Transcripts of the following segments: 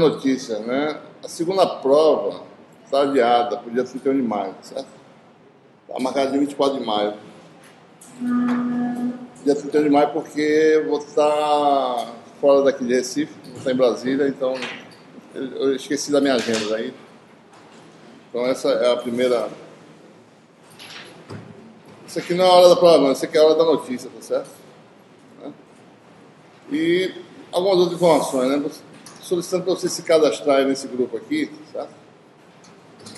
notícia, né? A segunda prova está adiada para o dia 31 de maio, certo? Está marcado dia 24 de maio. Dia 31 de maio porque eu vou estar fora daqui de Recife, vou estar em Brasília, então eu esqueci da minha agenda aí. Então essa é a primeira. Isso aqui não é a hora da prova, não. Isso aqui é a hora da notícia, tá certo? Né? E algumas outras informações, né? Solicitando para você se cadastrar nesse grupo aqui, certo?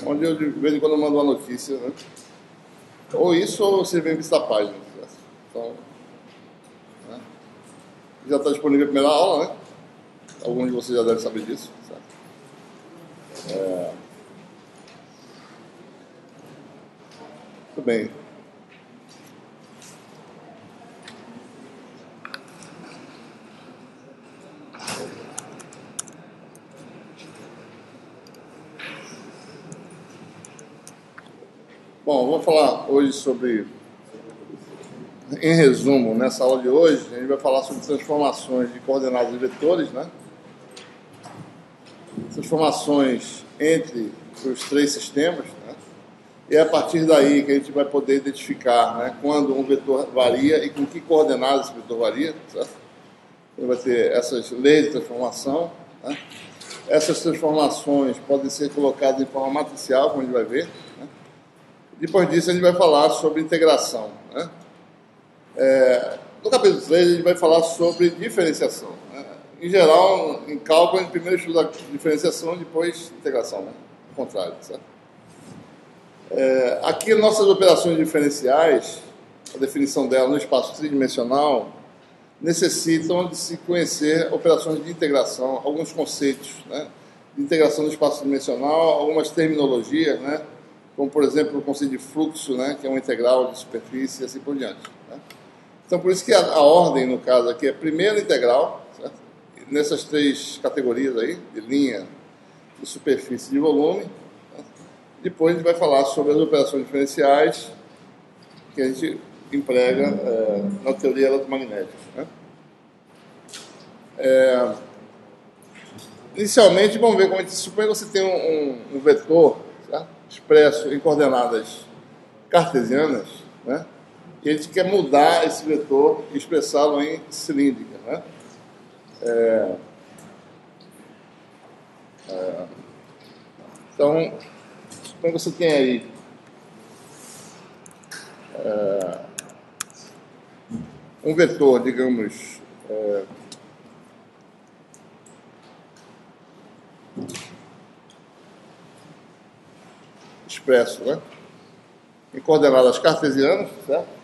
Onde eu de vez em quando eu mando uma notícia, né? Ou isso, ou você vem visitar a página, certo? Então, né? Já está disponível a primeira aula, né? Alguns de vocês já devem saber disso, certo? Muito bem. Bom, vou falar hoje sobre, em resumo, nessa aula de hoje, a gente vai falar sobre transformações de coordenadas e vetores, né? Transformações entre os três sistemas, né? E é a partir daí que a gente vai poder identificar, né, quando um vetor varia e com que coordenadas esse vetor varia, certo? Então vai ter essas leis de transformação, né? Essas transformações podem ser colocadas em forma matricial, como a gente vai ver, né? Depois disso, a gente vai falar sobre integração, né? No capítulo 3, a gente vai falar sobre diferenciação, né? Em geral, em cálculo, a gente primeiro estuda a diferenciação, depois integração, né? Ao contrário, certo? Aqui, nossas operações diferenciais, a definição dela no espaço tridimensional, necessitam de se conhecer operações de integração, alguns conceitos, né? De integração no espaço tridimensional, algumas terminologias, né? Como, por exemplo, o conceito de fluxo, né? Que é uma integral de superfície e assim por diante, né? Então, por isso que a ordem, no caso aqui, é primeiro integral, certo? Nessas três categorias aí, de linha, de superfície e de volume. Depois a gente vai falar sobre as operações diferenciais que a gente emprega na teoria eletromagnética, né? Inicialmente, vamos ver como a gente supõe que você tem um vetor, certo? Expresso em coordenadas cartesianas, né? E a gente quer mudar esse vetor e expressá-lo em cilíndrica, né? Então, suponha que você tem aí um vetor, digamos, expresso, né? Em coordenadas cartesianas, certo?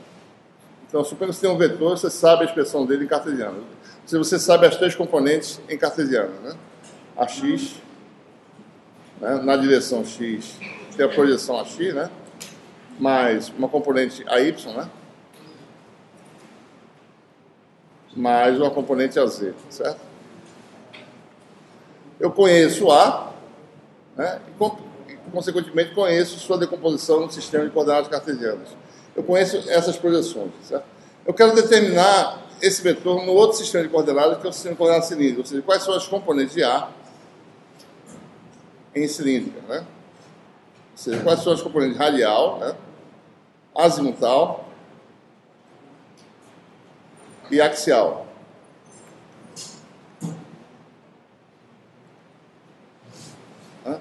Então, suponha que você tem um vetor, você sabe a expressão dele em cartesiano. Se você sabe as três componentes em cartesiano, né? A x, né? Na direção x, tem a projeção a x, né? Mais uma componente a y, né? Mais uma componente a z, certo? Eu conheço A, né? E, consequentemente, conheço sua decomposição no sistema de coordenadas cartesianas. Eu conheço essas projeções, certo? Eu quero determinar esse vetor no outro sistema de coordenadas, que é o sistema de coordenadas cilíndricas, ou seja, quais são as componentes de A em cilíndrica, né? Ou seja, quais são as componentes radial, né? Azimutal e axial. Né?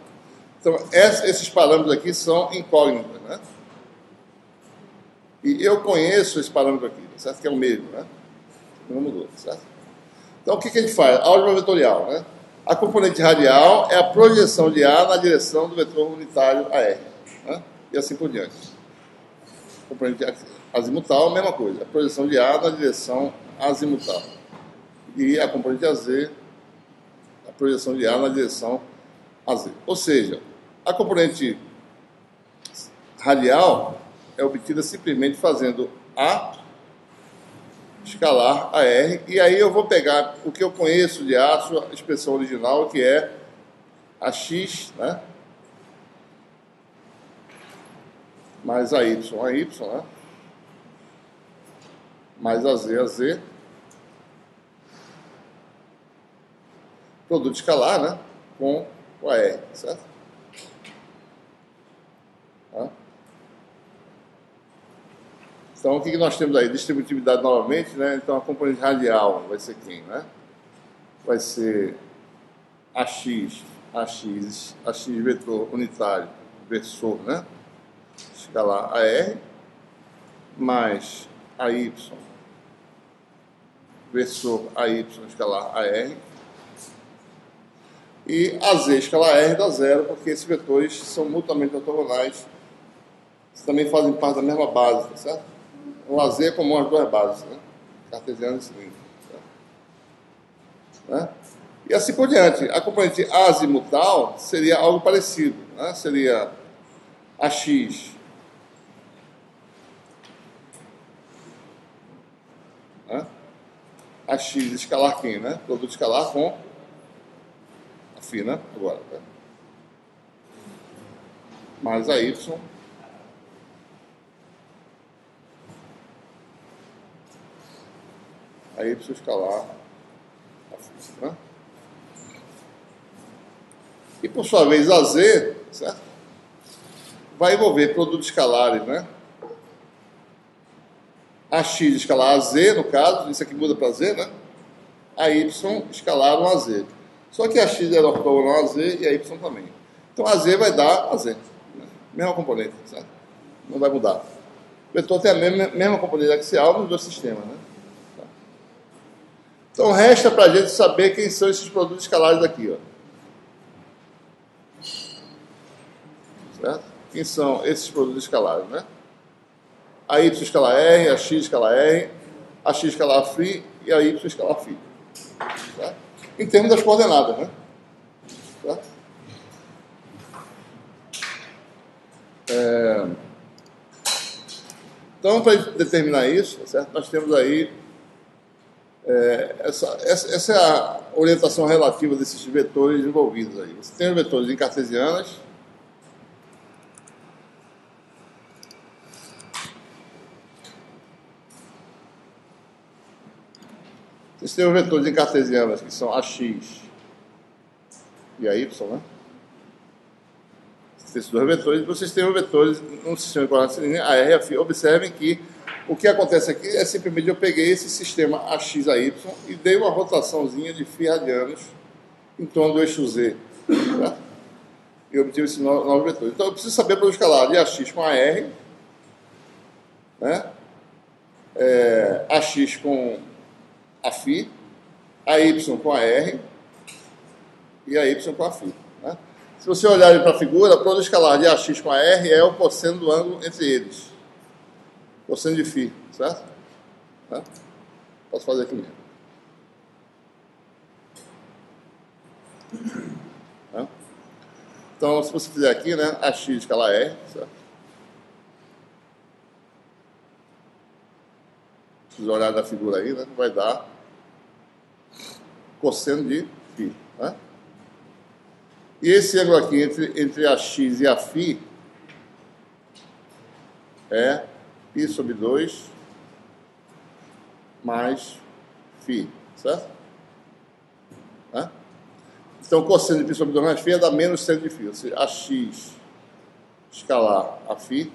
Então, esses parâmetros aqui são incógnitos, né? E eu conheço esse parâmetro aqui, certo? Que é o mesmo, né? Não mudou, certo? Então, o que a gente faz? Álgebra vetorial, né? A componente radial é a projeção de A na direção do vetor unitário AR, né? E assim por diante. A componente azimutal, a mesma coisa. A projeção de A na direção azimutal. E a componente AZ, a projeção de A na direção AZ. Ou seja, a componente radial é obtida simplesmente fazendo A escalar AR, e aí eu vou pegar o que eu conheço de A, sua expressão original, que é a X, né? Mais a Y, né? Mais a Z. Produto escalar, né? com o AR, certo? Tá? Então, o que nós temos aí? Distributividade novamente, né? Então, a componente radial vai ser quem, né? Vai ser AX vetor unitário, versor, né? Escalar AR, mais AY, versor AY escalar AR, e AZ escalar R dá zero, porque esses vetores são mutuamente ortogonais, também fazem parte da mesma base, tá certo? O AZ é comum às duas bases, né? Cartesiano e cilíndrico. Né? E assim por diante. A componente azimutal seria algo parecido, né? Seria AX, né? AX escalar quem, né? Produto escalar com a φ, né? Agora, né? Mais a Y escalar a φ, né? E por sua vez a Z, certo? Vai envolver produtos escalares, né? AX escalar a Z, no caso, isso aqui muda para Z, né? A Y escalar um AZ. Só que a X é ortogonal a Z e a Y também. Então a Z vai dar a Z. Né? Mesma componente, certo? Não vai mudar. O vetor tem a mesma componente axial nos dois sistemas, né? Tá. Então resta para a gente saber quem são esses produtos escalares aqui, ó. Certo? Quem são esses produtos escalares, né? A Y escalar R, a X escalar R, a X escalar φ e a Y escalar φ. Certo? Em termos das coordenadas, né? Certo? Então, para determinar isso, certo? Nós temos aí essa é a orientação relativa desses vetores envolvidos aí. Você tem os vetores em cartesianas, vocês têm os vetores em cartesianas, que são AX e a Y, né? Esses dois vetores, vocês têm os vetores no sistema de coordenadas cilíndricas, a R e a φ. Observem que o que acontece aqui é simplesmente eu peguei esse sistema AX a Y e dei uma rotaçãozinha de φ radianos em torno do eixo Z. Tá? E obtive esse novo vetor. Então eu preciso saber para eu escalar de AX com a R, né? AX com a φ, a Y com a R e a Y com a φ. Né? Se você olhar para a figura, para escalar de AX com a R é o cosseno do ângulo entre eles. Cosseno de φ, certo? Né? Posso fazer aqui mesmo. Né? Então, se você fizer aqui, né, AX escalar R, certo? Se você olhar na figura aí, né, vai dar cosseno de φ. Né? E esse ângulo aqui entre a X e a φ é π sobre 2 mais φ, certo? Né? Então, o cosseno de π sobre 2 mais φ é dar menos seno de φ. Ou seja, a X escalar a φ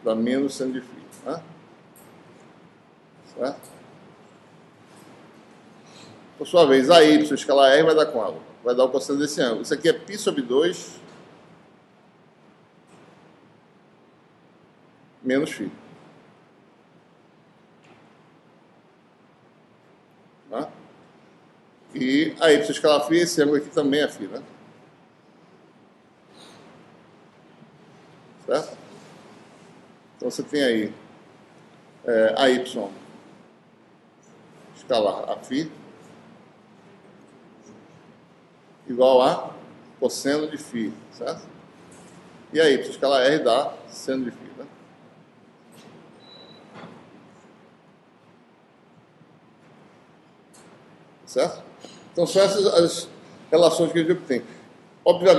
dá menos seno de φ. Né? Certo? Por sua vez, a Y escalar R vai dar quanto? Vai dar o cosseno desse ângulo. Isso aqui é π sobre 2 menos φ. Tá? E a Y escalar φ, esse ângulo aqui também é φ, né? Certo? Então você tem aí a Y escalar a φ igual a cosseno de φ, certo? E a Y escalar R dá seno de φ, né? Certo? Então são essas as relações que a gente obtém. Obviamente,